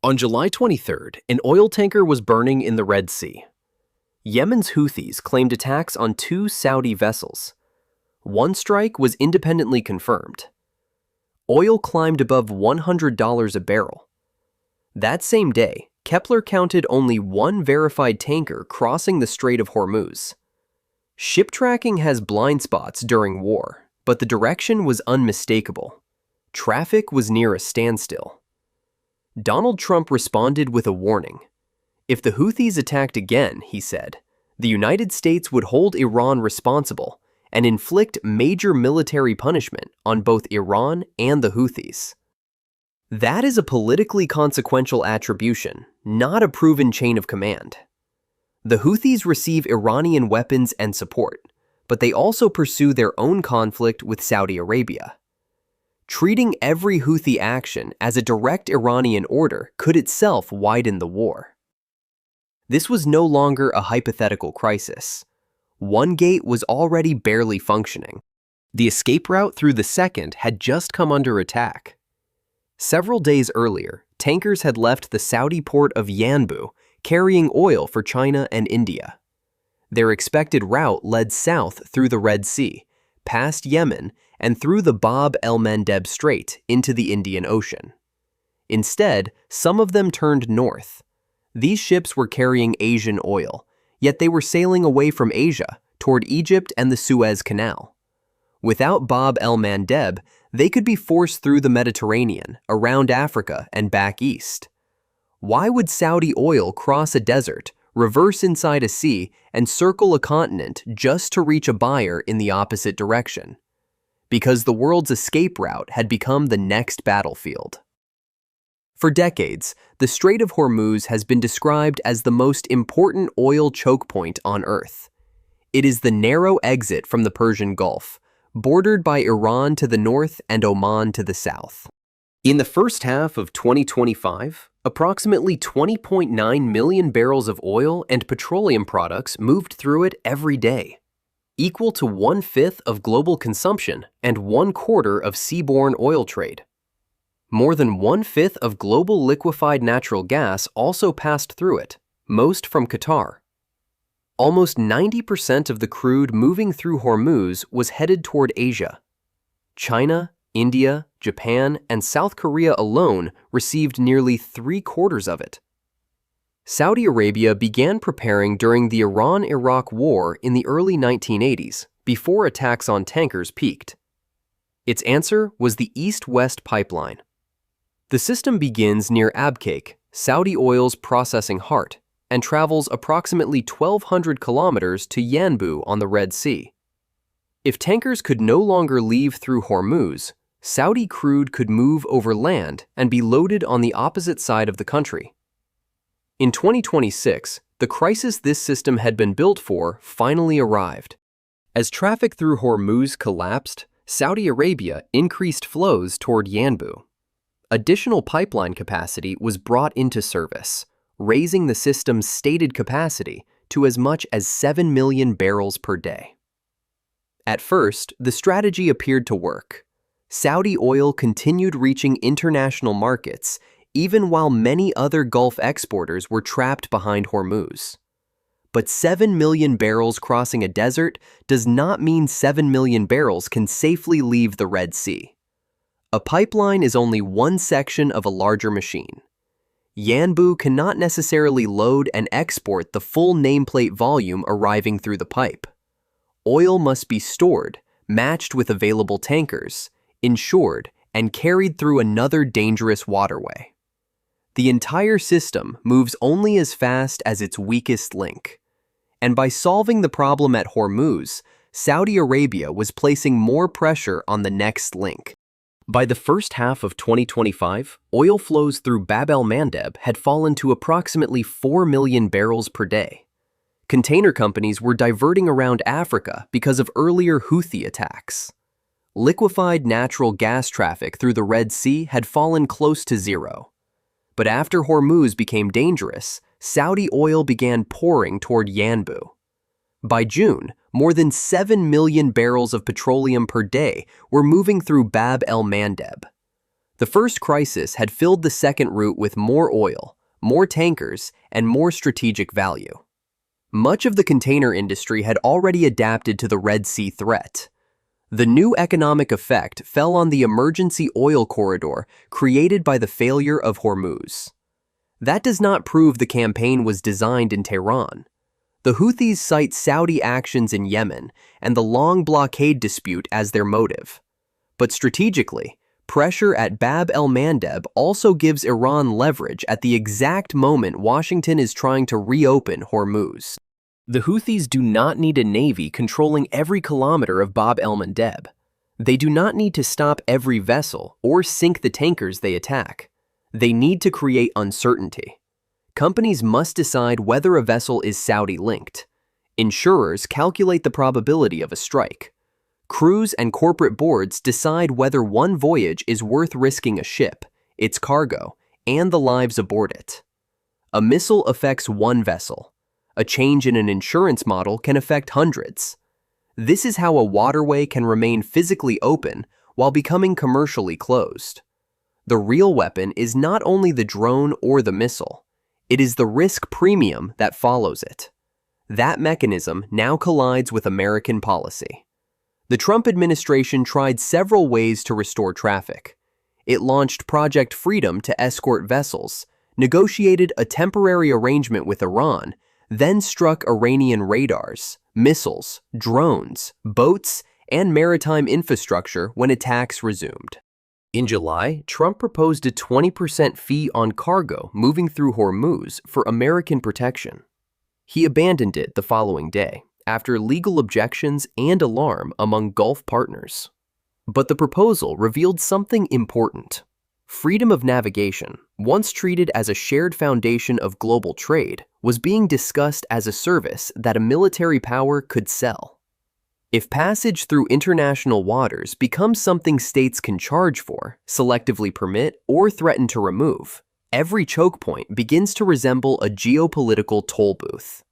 On July 23rd, an oil tanker was burning in the Red Sea. Yemen's Houthis claimed attacks on two Saudi vessels. One strike was independently confirmed. Oil climbed above $100 a barrel. That same day, Kepler counted only one verified tanker crossing the Strait of Hormuz. Ship tracking has blind spots during war, but the direction was unmistakable. Traffic was near a standstill. Donald Trump responded with a warning. If the Houthis attacked again, he said, the United States would hold Iran responsible and inflict major military punishment on both Iran and the Houthis. That is a politically consequential attribution, not a proven chain of command. The Houthis receive Iranian weapons and support, but they also pursue their own conflict with Saudi Arabia. Treating every Houthi action as a direct Iranian order could itself widen the war. This was no longer a hypothetical crisis. One gate was already barely functioning. The escape route through the second had just come under attack. Several days earlier, tankers had left the Saudi port of Yanbu, carrying oil for China and India. Their expected route led south through the Red Sea, past Yemen, and through the el-Mandeb Strait into the Indian Ocean. Instead, some of them turned north. These ships were carrying Asian oil, yet they were sailing away from Asia toward Egypt and the Suez Canal. Without el-Mandeb, they could be forced through the Mediterranean, around Africa, and back east. Why would Saudi oil cross a desert, reverse inside a sea, and circle a continent just to reach a buyer in the opposite direction? Because the world's escape route had become the next battlefield. For decades, the Strait of Hormuz has been described as the most important oil choke point on Earth. It is the narrow exit from the Persian Gulf, bordered by Iran to the north and Oman to the south. In the first half of 2025, approximately 20.9 million barrels of oil and petroleum products moved through it every day, equal to 1/5 of global consumption and 1/4 of seaborne oil trade. More than 1/5 of global liquefied natural gas also passed through it, most from Qatar. Almost 90% of the crude moving through Hormuz was headed toward Asia. China, India, Japan, and South Korea alone received nearly 3/4 of it. Saudi Arabia began preparing during the Iran-Iraq War in the early 1980s, before attacks on tankers peaked. Its answer was the East-West pipeline. The system begins near Abqaiq, Saudi oil's processing heart, and travels approximately 1,200 kilometers to Yanbu on the Red Sea. If tankers could no longer leave through Hormuz, Saudi crude could move over land and be loaded on the opposite side of the country. In 2026, the crisis this system had been built for finally arrived. As traffic through Hormuz collapsed, Saudi Arabia increased flows toward Yanbu. Additional pipeline capacity was brought into service, raising the system's stated capacity to as much as 7 million barrels per day. At first, the strategy appeared to work. Saudi oil continued reaching international markets even while many other Gulf exporters were trapped behind Hormuz. But 7 million barrels crossing a desert does not mean 7 million barrels can safely leave the Red Sea. A pipeline is only one section of a larger machine. Yanbu cannot necessarily load and export the full nameplate volume arriving through the pipe. Oil must be stored, matched with available tankers, insured, and carried through another dangerous waterway. The entire system moves only as fast as its weakest link. And by solving the problem at Hormuz, Saudi Arabia was placing more pressure on the next link. By the first half of 2025, oil flows through el-Mandeb had fallen to approximately 4 million barrels per day. Container companies were diverting around Africa because of earlier Houthi attacks. Liquefied natural gas traffic through the Red Sea had fallen close to zero. But after Hormuz became dangerous, Saudi oil began pouring toward Yanbu. By June, more than 7 million barrels of petroleum per day were moving through el-Mandeb. The first crisis had filled the second route with more oil, more tankers, and more strategic value. Much of the container industry had already adapted to the Red Sea threat. The new economic effect fell on the emergency oil corridor created by the failure of Hormuz. That does not prove the campaign was designed in Tehran. The Houthis cite Saudi actions in Yemen and the long blockade dispute as their motive. But strategically, pressure at Bab el-Mandeb also gives Iran leverage at the exact moment Washington is trying to reopen Hormuz. The Houthis do not need a navy controlling every kilometer of Bab el-Mandeb. They do not need to stop every vessel or sink the tankers they attack. They need to create uncertainty. Companies must decide whether a vessel is Saudi-linked. Insurers calculate the probability of a strike. Crews and corporate boards decide whether one voyage is worth risking a ship, its cargo, and the lives aboard it. A missile affects one vessel. A change in an insurance model can affect hundreds. This is how a waterway can remain physically open while becoming commercially closed. The real weapon is not only the drone or the missile. It is the risk premium that follows it. That mechanism now collides with American policy. The Trump administration tried several ways to restore traffic. It launched Project Freedom to escort vessels, negotiated a temporary arrangement with Iran, then struck Iranian radars, missiles, drones, boats, and maritime infrastructure when attacks resumed. In July, Trump proposed a 20% fee on cargo moving through Hormuz for American protection. He abandoned it the following day, after legal objections and alarm among Gulf partners. But the proposal revealed something important. Freedom of navigation, once treated as a shared foundation of global trade, was being discussed as a service that a military power could sell. If passage through international waters becomes something states can charge for, selectively permit, or threaten to remove, every choke point begins to resemble a geopolitical toll booth.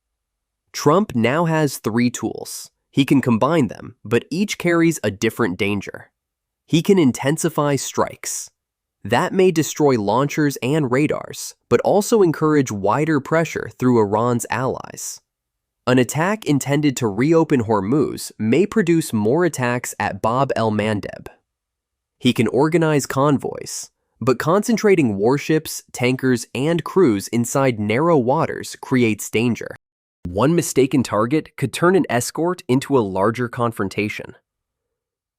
Trump now has three tools. He can combine them, but each carries a different danger. He can intensify strikes. That may destroy launchers and radars, but also encourage wider pressure through Iran's allies. An attack intended to reopen Hormuz may produce more attacks at Bab el-Mandeb. He can organize convoys, but concentrating warships, tankers, and crews inside narrow waters creates danger. One mistaken target could turn an escort into a larger confrontation.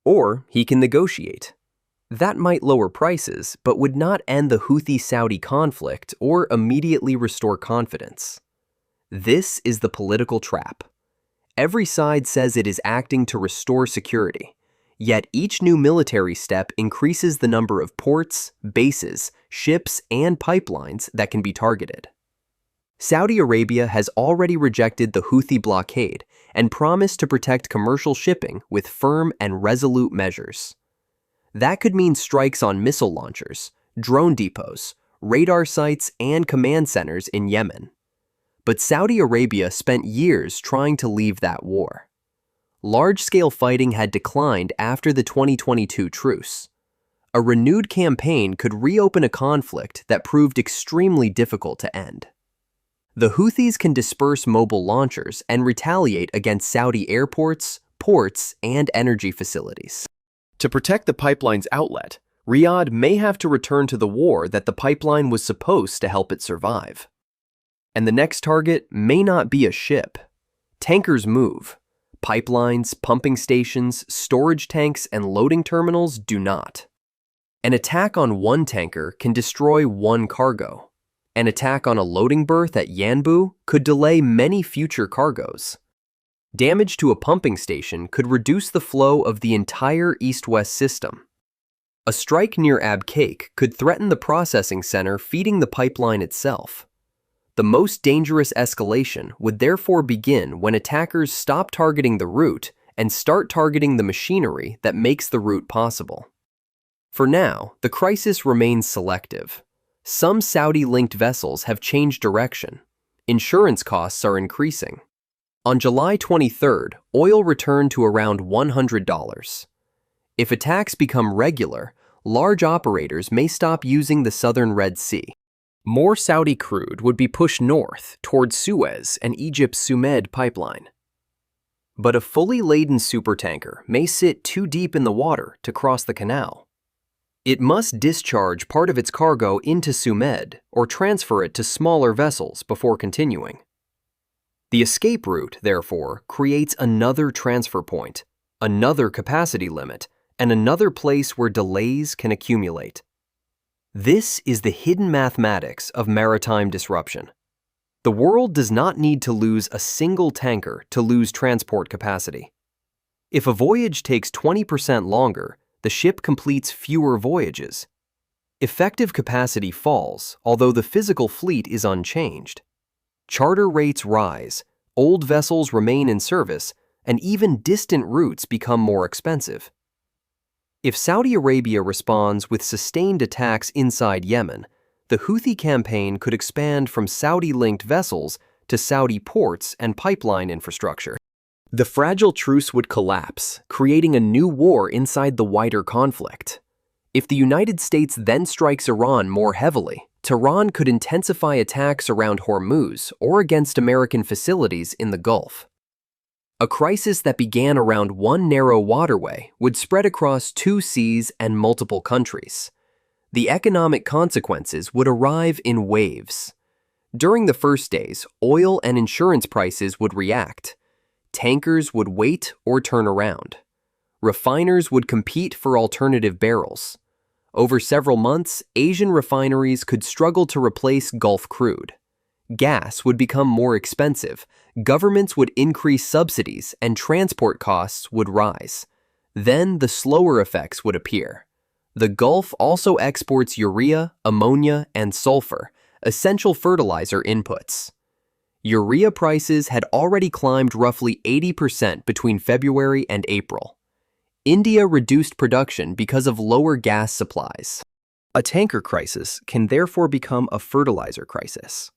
Or he can negotiate. That might lower prices, but would not end the Houthi-Saudi conflict or immediately restore confidence. This is the political trap. Every side says it is acting to restore security, yet each new military step increases the number of ports, bases, ships, and pipelines that can be targeted. Saudi Arabia has already rejected the Houthi blockade and promised to protect commercial shipping with firm and resolute measures. That could mean strikes on missile launchers, drone depots, radar sites, and command centers in Yemen. But Saudi Arabia spent years trying to leave that war. Large-scale fighting had declined after the 2022 truce. A renewed campaign could reopen a conflict that proved extremely difficult to end. The Houthis can disperse mobile launchers and retaliate against Saudi airports, ports, and energy facilities. To protect the pipeline's outlet, Riyadh may have to return to the war that the pipeline was supposed to help it survive. And the next target may not be a ship. Tankers move. Pipelines, pumping stations, storage tanks, and loading terminals do not. An attack on one tanker can destroy one cargo. An attack on a loading berth at Yanbu could delay many future cargoes. Damage to a pumping station could reduce the flow of the entire east-west system. A strike near Abqaiq could threaten the processing center feeding the pipeline itself. The most dangerous escalation would therefore begin when attackers stop targeting the route and start targeting the machinery that makes the route possible. For now, the crisis remains selective. Some Saudi-linked vessels have changed direction. Insurance costs are increasing. On July 23rd, oil returned to around $100. If attacks become regular, large operators may stop using the southern Red Sea. More Saudi crude would be pushed north towards Suez and Egypt's Sumed pipeline. But a fully laden supertanker may sit too deep in the water to cross the canal. It must discharge part of its cargo into Sumed or transfer it to smaller vessels before continuing. The escape route, therefore, creates another transfer point, another capacity limit, and another place where delays can accumulate. This is the hidden mathematics of maritime disruption. The world does not need to lose a single tanker to lose transport capacity. If a voyage takes 20% longer, the ship completes fewer voyages. Effective capacity falls, although the physical fleet is unchanged. Charter rates rise, old vessels remain in service, and even distant routes become more expensive. If Saudi Arabia responds with sustained attacks inside Yemen, the Houthi campaign could expand from Saudi-linked vessels to Saudi ports and pipeline infrastructure. The fragile truce would collapse, creating a new war inside the wider conflict. If the United States then strikes Iran more heavily, Tehran could intensify attacks around Hormuz or against American facilities in the Gulf. A crisis that began around one narrow waterway would spread across 2 seas and multiple countries. The economic consequences would arrive in waves. During the first days, oil and insurance prices would react. Tankers would wait or turn around. Refiners would compete for alternative barrels. Over several months, Asian refineries could struggle to replace Gulf crude. Gas would become more expensive, governments would increase subsidies, and transport costs would rise. Then the slower effects would appear. The Gulf also exports urea, ammonia, and sulfur, essential fertilizer inputs. Urea prices had already climbed roughly 80% between February and April. India reduced production because of lower gas supplies. A tanker crisis can therefore become a fertilizer crisis.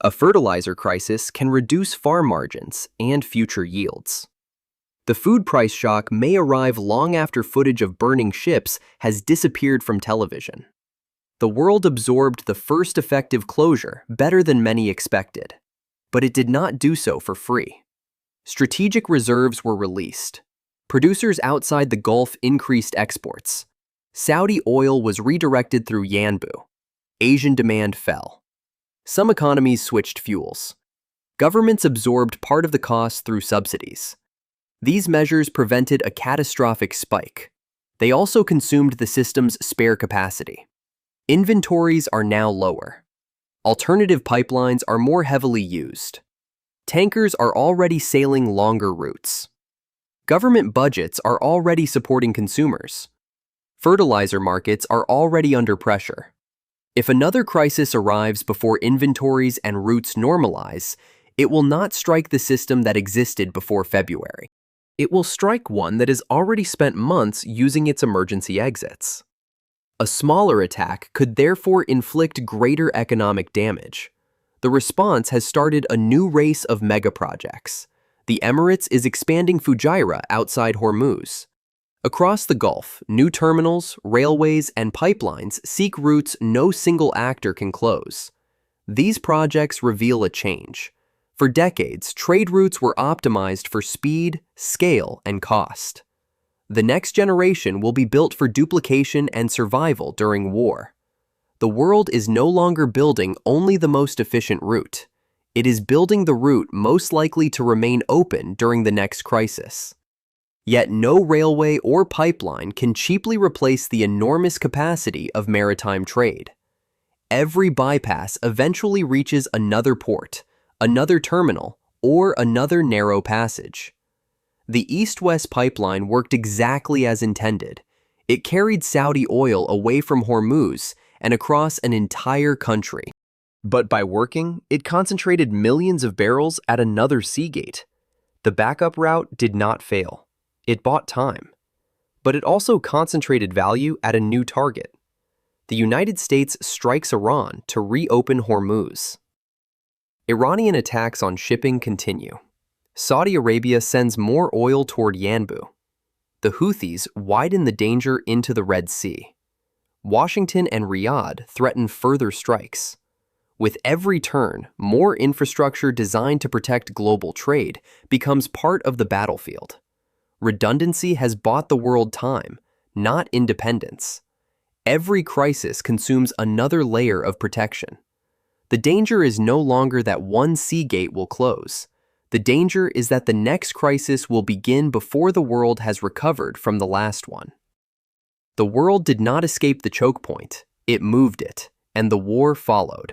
A fertilizer crisis can reduce farm margins and future yields. The food price shock may arrive long after footage of burning ships has disappeared from television. The world absorbed the first effective closure better than many expected, but it did not do so for free. Strategic reserves were released. Producers outside the Gulf increased exports. Saudi oil was redirected through Yanbu. Asian demand fell. Some economies switched fuels. Governments absorbed part of the cost through subsidies. These measures prevented a catastrophic spike. They also consumed the system's spare capacity. Inventories are now lower. Alternative pipelines are more heavily used. Tankers are already sailing longer routes. Government budgets are already supporting consumers. Fertilizer markets are already under pressure. If another crisis arrives before inventories and routes normalize, it will not strike the system that existed before February. It will strike one that has already spent months using its emergency exits. A smaller attack could therefore inflict greater economic damage. The response has started a new race of megaprojects. The Emirates is expanding Fujairah outside Hormuz. Across the Gulf, new terminals, railways, and pipelines seek routes no single actor can close. These projects reveal a change. For decades, trade routes were optimized for speed, scale, and cost. The next generation will be built for duplication and survival during war. The world is no longer building only the most efficient route. It is building the route most likely to remain open during the next crisis. Yet no railway or pipeline can cheaply replace the enormous capacity of maritime trade. Every bypass eventually reaches another port, another terminal, or another narrow passage. The East-West pipeline worked exactly as intended. It carried Saudi oil away from Hormuz and across an entire country. But by working, it concentrated millions of barrels at another seagate. The backup route did not fail. It bought time. But it also concentrated value at a new target. The United States strikes Iran to reopen Hormuz. Iranian attacks on shipping continue. Saudi Arabia sends more oil toward Yanbu. The Houthis widen the danger into the Red Sea. Washington and Riyadh threaten further strikes. With every turn, more infrastructure designed to protect global trade becomes part of the battlefield. Redundancy has bought the world time, not independence. Every crisis consumes another layer of protection. The danger is no longer that one sea gate will close. The danger is that the next crisis will begin before the world has recovered from the last one. The world did not escape the choke point, it moved it, and the war followed.